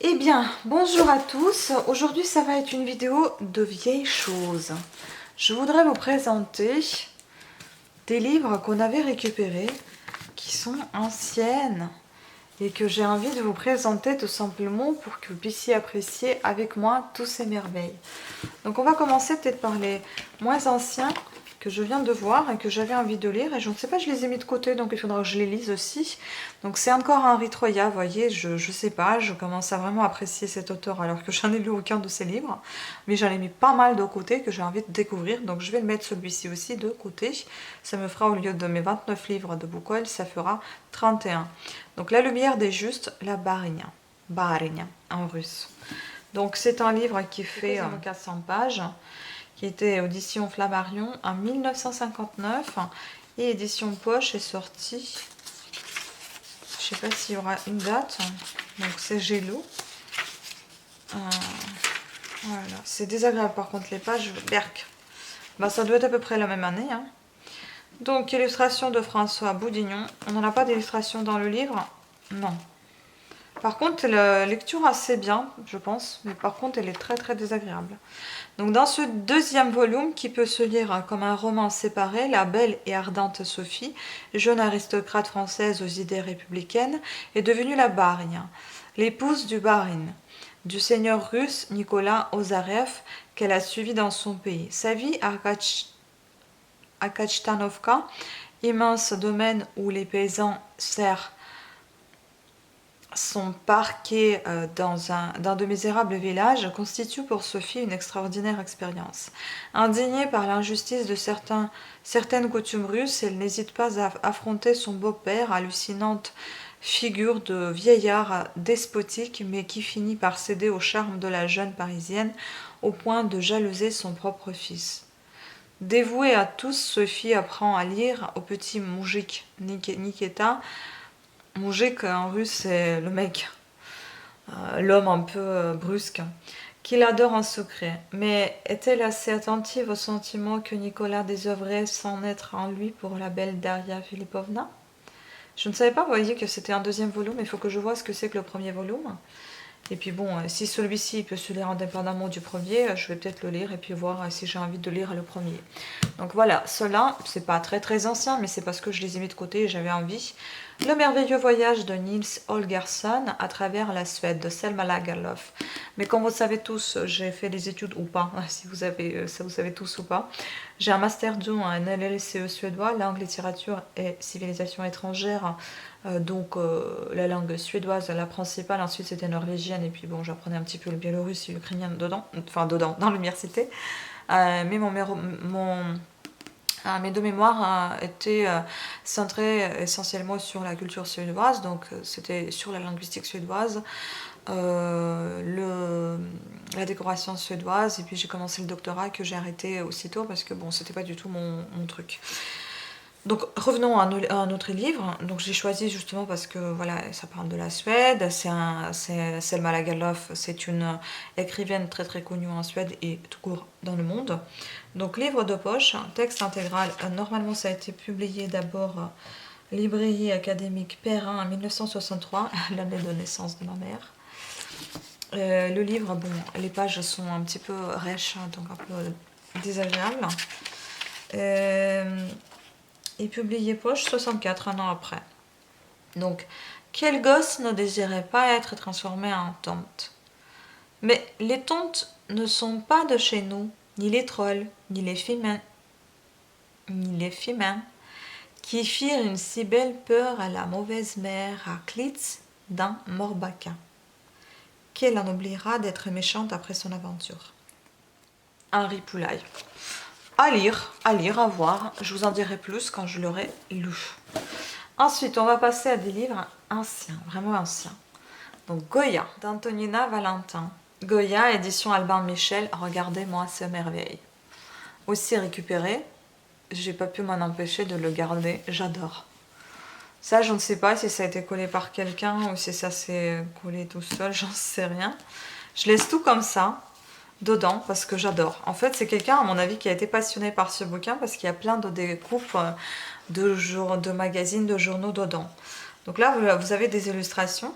Eh bien, bonjour à tous. Aujourd'hui, ça va être une vidéo de vieilles choses. Je voudrais vous présenter des livres qu'on avait récupérés, qui sont anciennes et que j'ai envie de vous présenter tout simplement pour que vous puissiez apprécier avec moi tous ces merveilles. Donc on va commencer peut-être par les moins anciens que je viens de voir et que j'avais envie de lire, et je ne sais pas, je les ai mis de côté, donc il faudra que je les lise aussi. Donc c'est encore Henri Troyat, vous voyez, je sais pas, je commence à vraiment apprécier cet auteur alors que j'en ai lu aucun de ses livres, mais j'en ai mis pas mal de côté que j'ai envie de découvrir, donc je vais le mettre celui-ci aussi de côté. Ça me fera, au lieu de mes 29 livres de Boucol, ça fera 31. Donc La lumière des justes, la Barinia, Barinia en russe. Donc c'est un livre qui fait 400 pages, qui était édition Flammarion en 1959, et édition Poche est sortie, je sais pas s'il y aura une date, donc c'est Gélo. Voilà, c'est désagréable par contre les pages, berk. Bah, ça doit être à peu près la même année, hein. Donc illustration de François Boudignon. On n'en a pas d'illustration dans le livre? Non. Par contre, la lecture assez bien, je pense, mais par contre, elle est très très désagréable. Donc dans ce deuxième volume, qui peut se lire comme un roman séparé, la belle et ardente Sophie, jeune aristocrate française aux idées républicaines, est devenue la Bagne, l'épouse du barin, du seigneur russe Nicolas Ozarev, qu'elle a suivi dans son pays. Sa vie à Kachtanovka, immense domaine où les paysans serrent son parquet dans de misérables villages, constitue pour Sophie une extraordinaire expérience. Indignée par l'injustice de certaines coutumes russes, elle n'hésite pas à affronter son beau-père, hallucinante figure de vieillard despotique, mais qui finit par céder au charme de la jeune parisienne au point de jalouser son propre fils. Dévouée à tous, Sophie apprend à lire au petit moujik Nikita. Moujik en russe, c'est le mec, l'homme un peu brusque, qu'il adore en secret. Mais est-elle assez attentive aux sentiments que Nicolas désœuvrait sans naître en lui pour la belle Daria Filipovna? Je ne savais pas, vous voyez, que c'était un deuxième volume. Il faut que je vois ce que c'est que le premier volume. Et puis bon, si celui-ci peut se lire indépendamment du premier, je vais peut-être le lire et puis voir si j'ai envie de lire le premier. Donc voilà, ceux-là, c'est pas très très ancien, mais c'est parce que je les ai mis de côté et j'avais envie. Le merveilleux voyage de Nils Holgersson à travers la Suède, de Selma Lagerlöf. Mais comme vous savez tous, j'ai fait des études ou pas, si vous avez, ça vous savez tous ou pas. J'ai un Master 2 en LLCE suédois, langue, littérature et civilisation étrangère. Donc la langue suédoise, la principale, ensuite c'était norvégienne, et puis bon, j'apprenais un petit peu le biélorusse et l'ukrainien dedans, dans l'université. Mais mes deux mémoires étaient centrés essentiellement sur la culture suédoise, donc c'était sur la linguistique suédoise, la décoration suédoise, et puis j'ai commencé le doctorat que j'ai arrêté aussitôt parce que bon, c'était pas du tout mon truc. Donc revenons à un autre livre. Donc j'ai choisi justement parce que voilà, ça parle de la Suède. C'est Selma Lagerlöf, c'est une écrivaine très très connue en Suède et tout court dans le monde. Donc livre de poche, texte intégral. Normalement ça a été publié d'abord Librairie académique Perrin en 1963, l'année de naissance de ma mère. Le livre, bon, les pages sont un petit peu rêches, donc un peu désagréables. Et publié Poche 64, un an après. Donc, quel gosse ne désirait pas être transformé en tomte? Mais les tomtes ne sont pas de chez nous, ni les trolls, ni les femins, qui firent une si belle peur à la mauvaise mère à Klitz dans Morbacca, qu'elle en oubliera d'être méchante après son aventure. Henri Poulaille. À lire, à voir. Je vous en dirai plus quand je l'aurai lu. Ensuite, on va passer à des livres anciens, vraiment anciens. Donc Goya, d'Antonina Valentin. Goya, édition Albin Michel. Regardez-moi ce merveille. Aussi récupéré, j'ai pas pu m'en empêcher de le garder. J'adore. Ça, je ne sais pas si ça a été collé par quelqu'un ou si ça s'est collé tout seul, j'en sais rien. Je laisse tout comme ça dedans parce que j'adore. En fait, c'est quelqu'un, à mon avis, qui a été passionné par ce bouquin parce qu'il y a plein de découpes de magazines, de journaux dedans. Donc là, vous avez des illustrations.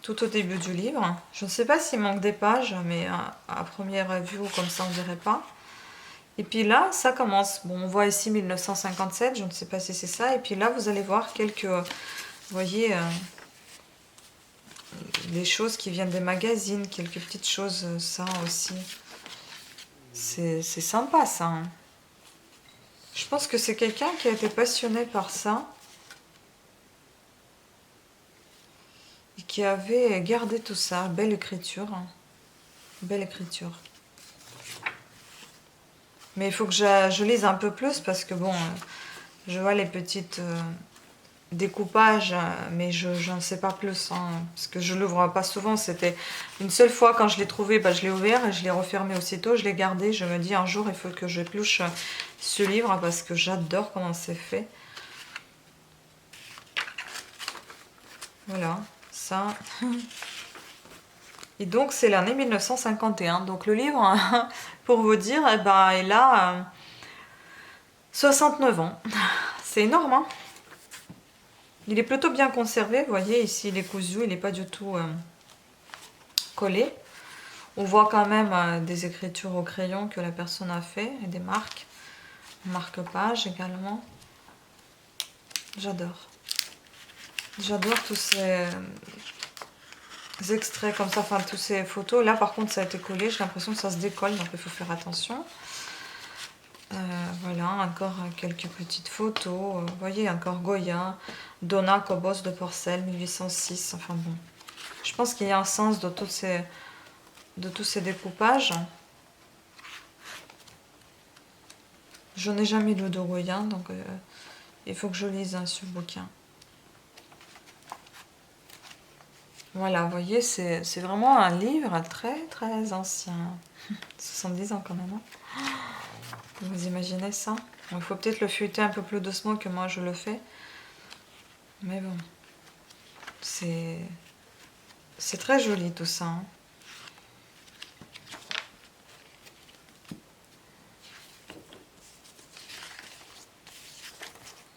tout au début du livre. Je ne sais pas s'il manque des pages, mais à première vue, comme ça, on dirait pas. Et puis là, ça commence. Bon, on voit ici 1957, je ne sais pas si c'est ça. Et puis là, vous allez voir quelques, vous voyez, des choses qui viennent des magazines, quelques petites choses, ça aussi. C'est sympa, ça. Hein. Je pense que c'est quelqu'un qui a été passionné par ça. Et qui avait gardé tout ça. Belle écriture. Hein. Belle écriture. Mais il faut que je lise un peu plus parce que bon, je vois les petites découpages, mais je ne sais pas plus. Hein, parce que je ne l'ouvre pas souvent. C'était une seule fois quand je l'ai trouvé, bah, je l'ai ouvert et je l'ai refermé aussitôt. Je l'ai gardé. Je me dis un jour, il faut que j'épluche ce livre parce que j'adore comment c'est fait. Voilà, ça. Et donc, c'est l'année 1951. Donc, le livre, pour vous dire, eh ben, il a 69 ans. C'est énorme, hein. Il est plutôt bien conservé. Vous voyez, ici, il est cousu. Il n'est pas du tout collé. On voit quand même des écritures au crayon que la personne a fait et des marques. Marque-page également. J'adore. J'adore tous ces extraits comme ça, enfin, tous ces photos. Là, par contre, ça a été collé. J'ai l'impression que ça se décolle, donc il faut faire attention. Voilà, encore quelques petites photos. Vous voyez, encore Goya, Donna Cobos de Porcel, 1806. Enfin bon, je pense qu'il y a un sens de tous ces découpages. Je n'ai jamais lu de Goya, donc il faut que je lise ce bouquin. Voilà, vous voyez, c'est vraiment un livre très très ancien. 70 ans quand même. Hein. Vous imaginez ça? Il faut peut-être le feuilleter un peu plus doucement que moi je le fais. Mais bon, c'est très joli tout ça. Hein.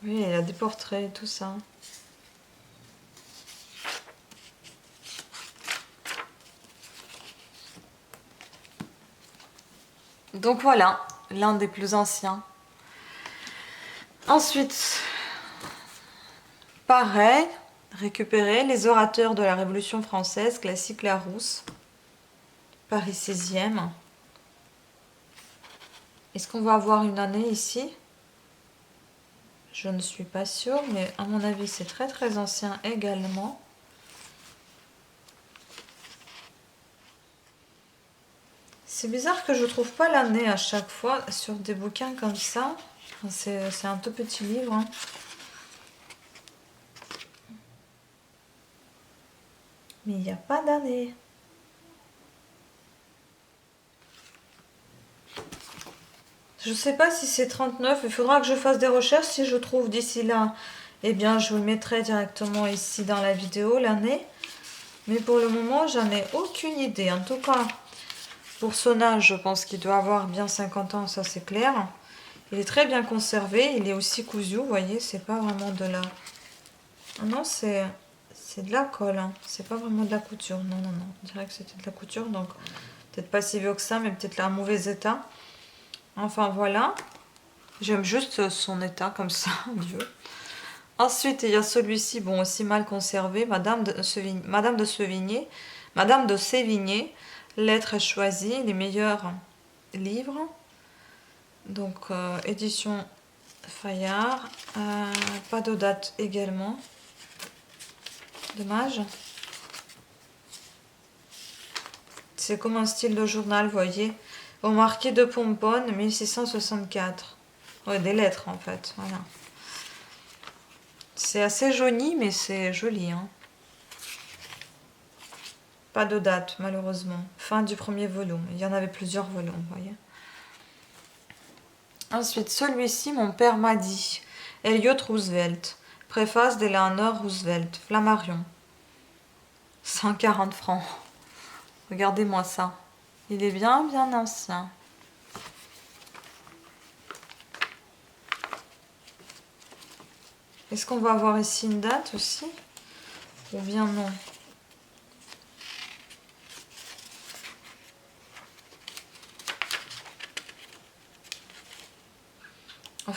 Oui, il y a des portraits et tout ça. Donc voilà, l'un des plus anciens. Ensuite, pareil, récupérer les orateurs de la Révolution française, classique Larousse, Paris 16e. Est-ce qu'on va avoir une année ici? Je ne suis pas sûre, mais à mon avis, c'est très très ancien également. C'est bizarre que je trouve pas l'année à chaque fois sur des bouquins comme ça. C'est un tout petit livre. Hein. Mais il n'y a pas d'année. Je sais pas si c'est 39. Il faudra que je fasse des recherches. Si je trouve d'ici là, eh bien je vous le mettrai directement ici dans la vidéo, l'année. Mais pour le moment, j'en ai aucune idée. En tout cas, pour son âge, je pense qu'il doit avoir bien 50 ans, ça c'est clair. Il est très bien conservé. Il est aussi cousu, vous voyez. C'est pas vraiment de la... Ah non, c'est de la colle. Hein. C'est pas vraiment de la couture. Non, non, non. On dirait que c'était de la couture. Donc, peut-être pas si vieux que ça, mais peut-être là en mauvais état. Enfin, voilà. J'aime juste son état comme ça, vieux. Ensuite, il y a celui-ci, bon, aussi mal conservé. Madame de Sévigné. Madame de Sévigné. Lettres choisies. Les meilleurs livres. Donc, édition Fayard. Pas de date également. Dommage. C'est comme un style de journal, vous voyez. Au marquis de Pomponne, 1664. Ouais, des lettres en fait, voilà. C'est assez jauni, mais c'est joli. Hein. Pas de date, malheureusement. Fin du premier volume. Il y en avait plusieurs volumes, vous voyez. Ensuite, celui-ci, mon père m'a dit. Elliot Roosevelt. Préface d'Eleanor Roosevelt. Flammarion. 140 francs. Regardez-moi ça. Il est bien, bien ancien. Est-ce qu'on va avoir ici une date aussi? Ou bien non?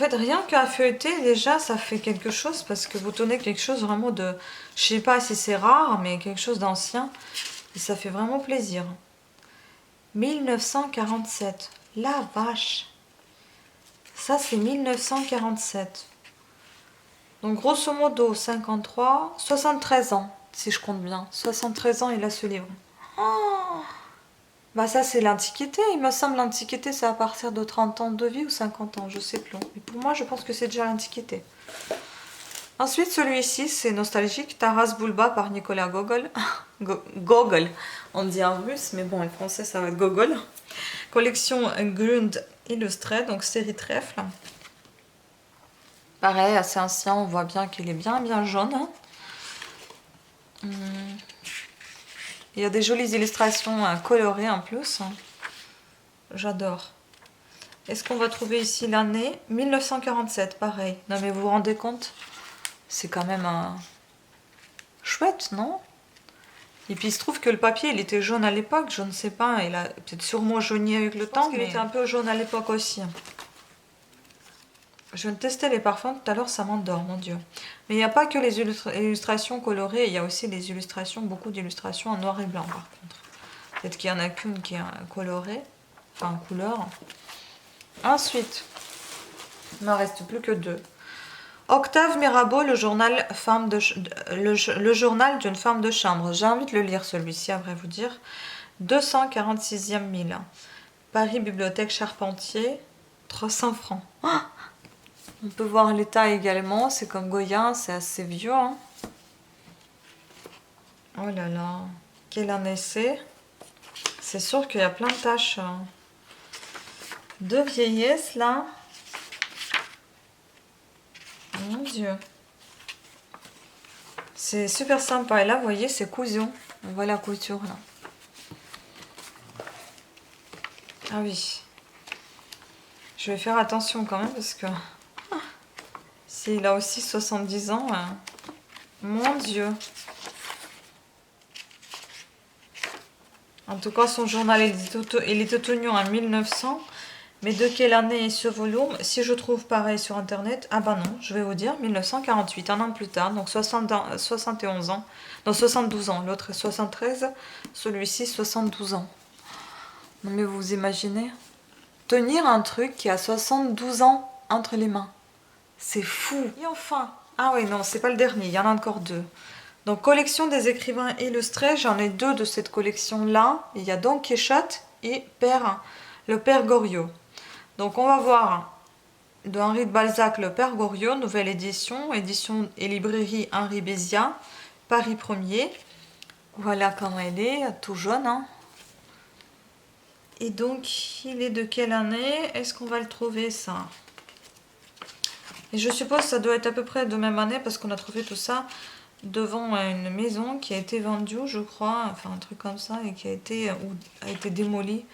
fait, rien qu'à feuilleter, déjà, ça fait quelque chose parce que vous tenez quelque chose vraiment de... Je sais pas si c'est rare, mais quelque chose d'ancien. Et ça fait vraiment plaisir. 1947. La vache. Ça, c'est 1947. Donc, grosso modo, 53, 73 ans, si je compte bien. 73 ans, il a ce livre. Oh, bah ça, c'est l'Antiquité. Il me semble l'Antiquité, c'est à partir de 30 ans de vie ou 50 ans, je sais plus. Mais pour moi, je pense que c'est déjà l'Antiquité. Ensuite, celui-ci, c'est nostalgique. Taras Bulba par Nicolas Gogol. Gogol, on dit en russe, mais bon, en français, ça va être Gogol. Collection Grund illustrée, donc série trèfle. Pareil, assez ancien, on voit bien qu'il est bien jaune. Hein. Il y a des jolies illustrations colorées en plus. J'adore. Est-ce qu'on va trouver ici l'année 1947, pareil. Non mais vous vous rendez compte? C'est quand même chouette, non? Et puis il se trouve que le papier, il était jaune à l'époque, je ne sais pas. Il a peut-être sûrement jauni avec le temps, mais il était un peu jaune à l'époque aussi. Je viens de tester les parfums tout à l'heure, ça m'endort, mon Dieu. Mais il n'y a pas que les illustrations colorées, il y a aussi des illustrations, beaucoup d'illustrations en noir et blanc par contre. Peut-être qu'il n'y en a qu'une qui est colorée, enfin en couleur. Ensuite, il ne m'en reste plus que deux. Octave Mirabeau, le journal d'une femme de chambre. J'ai envie de le lire celui-ci, à vrai vous dire. 246e mille. Paris, Bibliothèque Charpentier, 300 francs. Oh, on peut voir l'état également, c'est comme Goya, c'est assez vieux. Hein. Oh là là, quelle année c'est? C'est sûr qu'il y a plein de taches de vieillesse là. Mon Dieu. C'est super sympa. Et là, vous voyez, c'est cousu. On voit la couture là. Ah oui. Je vais faire attention quand même parce que... S'il a aussi 70 ans, mon Dieu. En tout cas, son journal, il était tenu en 1900. Mais de quelle année est ce volume? Si je trouve pareil sur Internet, ah bah non, je vais vous dire, 1948, un an plus tard, donc 71 ans. Non, 72 ans, l'autre est 73, celui-ci 72 ans. Non mais vous imaginez? Tenir un truc qui a 72 ans entre les mains. C'est fou. Et enfin, ah oui, non, c'est pas le dernier, il y en a encore deux. Donc, collection des écrivains illustrés, j'en ai deux de cette collection-là. Il y a Don Quichotte et le Père Goriot. Donc, on va voir de Henri de Balzac, le Père Goriot, nouvelle édition, édition et librairie Henri Béziat, Paris 1er. Voilà comment elle est, tout jaune. Hein. Et donc, il est de quelle année? Est-ce qu'on va le trouver, ça? Et je suppose que ça doit être à peu près de même année parce qu'on a trouvé tout ça devant une maison qui a été vendue, je crois, enfin un truc comme ça, et qui a été démolie,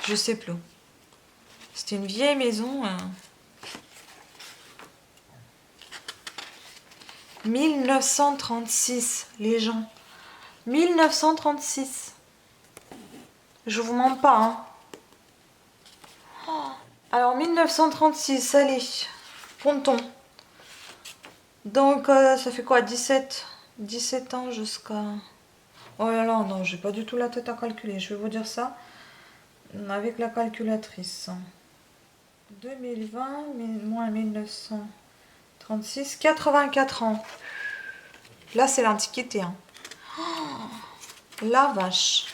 je sais plus. C'était une vieille maison. 1936, les gens. 1936. Je vous mens pas, hein. Alors 1936, allez, comptons. Donc ça fait quoi, 17 ans jusqu'à... Oh là là, non, j'ai pas du tout la tête à calculer, je vais vous dire ça avec la calculatrice. 2020, moins 1936, 84 ans. Là, c'est l'Antiquité. Hein. Oh, la vache.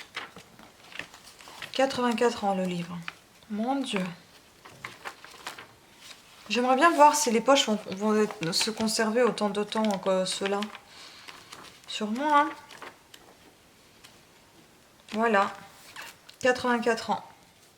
84 ans, le livre. Mon Dieu. J'aimerais bien voir si les poches vont se conserver autant de temps que ceux-là. Sûrement, hein. Voilà. 84 ans.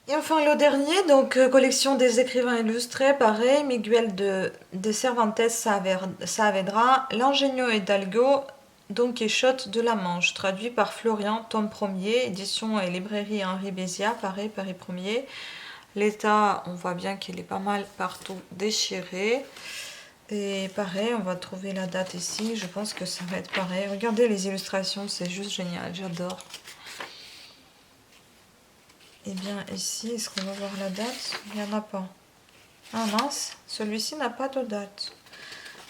Et enfin le dernier, donc collection des écrivains illustrés, pareil, Miguel de Cervantes Saavedra, l'Ingénio Hidalgo, Don Quichotte de la Manche, traduit par Florian, tome 1er, édition et librairie Henri Béziat, pareil, Paris 1er. L'état, on voit bien qu'il est pas mal partout déchiré. Et pareil, on va trouver la date ici, je pense que ça va être pareil. Regardez les illustrations, c'est juste génial, j'adore. Et bien ici, est-ce qu'on va voir la date? Il n'y en a pas. Ah mince, celui-ci n'a pas de date.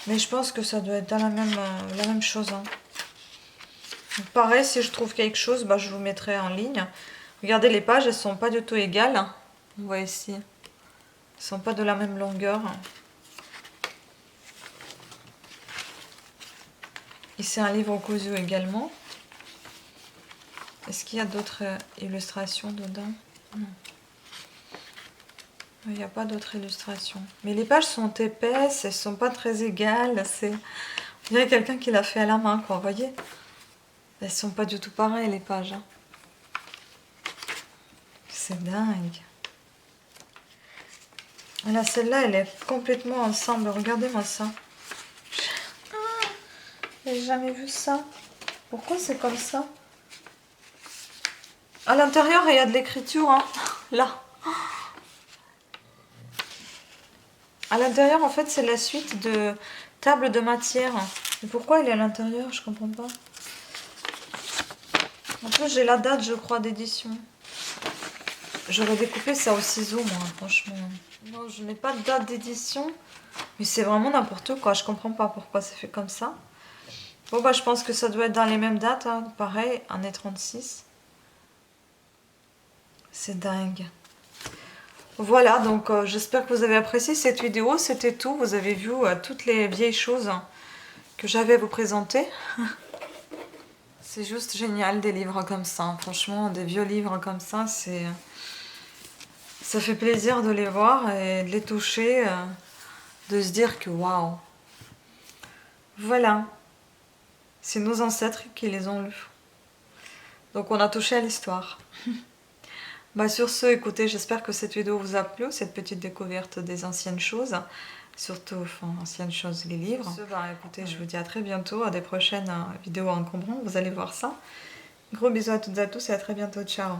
Mais je pense que ça doit être dans la même chose. Hein. Donc, pareil, si je trouve quelque chose, bah, je vous mettrai en ligne. Regardez, les pages, elles sont pas du tout égales. On voit ici. Elles sont pas de la même longueur. Et c'est un livre cousu également. Est-ce qu'il y a d'autres illustrations dedans? Non. Il n'y a pas d'autres illustrations. Mais les pages sont épaisses, elles sont pas très égales. On dirait quelqu'un qui l'a fait à la main, quoi. Vous voyez? Elles sont pas du tout pareilles, les pages. Hein. C'est dingue. Là, celle-là, elle est complètement ensemble. Regardez-moi ça. J'ai jamais vu ça. Pourquoi c'est comme ça? À l'intérieur, il y a de l'écriture. Hein. Là. À l'intérieur, en fait, c'est la suite de table de matière. Et pourquoi il est à l'intérieur? Je comprends pas. En plus, j'ai la date, je crois, d'édition. J'aurais découpé ça au ciseau, moi, franchement. Non, je n'ai pas de date d'édition. Mais c'est vraiment n'importe quoi. Je comprends pas pourquoi c'est fait comme ça. Bon, bah, je pense que ça doit être dans les mêmes dates. Hein. Pareil, 1,36 €. C'est dingue. Voilà, donc j'espère que vous avez apprécié cette vidéo. C'était tout. Vous avez vu toutes les vieilles choses que j'avais à vous présenter. C'est juste génial des livres comme ça. Franchement, des vieux livres comme ça, ça fait plaisir de les voir et de les toucher, de se dire que waouh. Voilà. C'est nos ancêtres qui les ont lus. Donc on a touché à l'histoire. Bah sur ce, écoutez, j'espère que cette vidéo vous a plu, cette petite découverte des anciennes choses, surtout, enfin, anciennes choses, les livres. Bah écoutez, je vous dis à très bientôt, à des prochaines vidéos encombrantes, vous allez voir ça. Gros bisous à toutes et à tous et à très bientôt, ciao.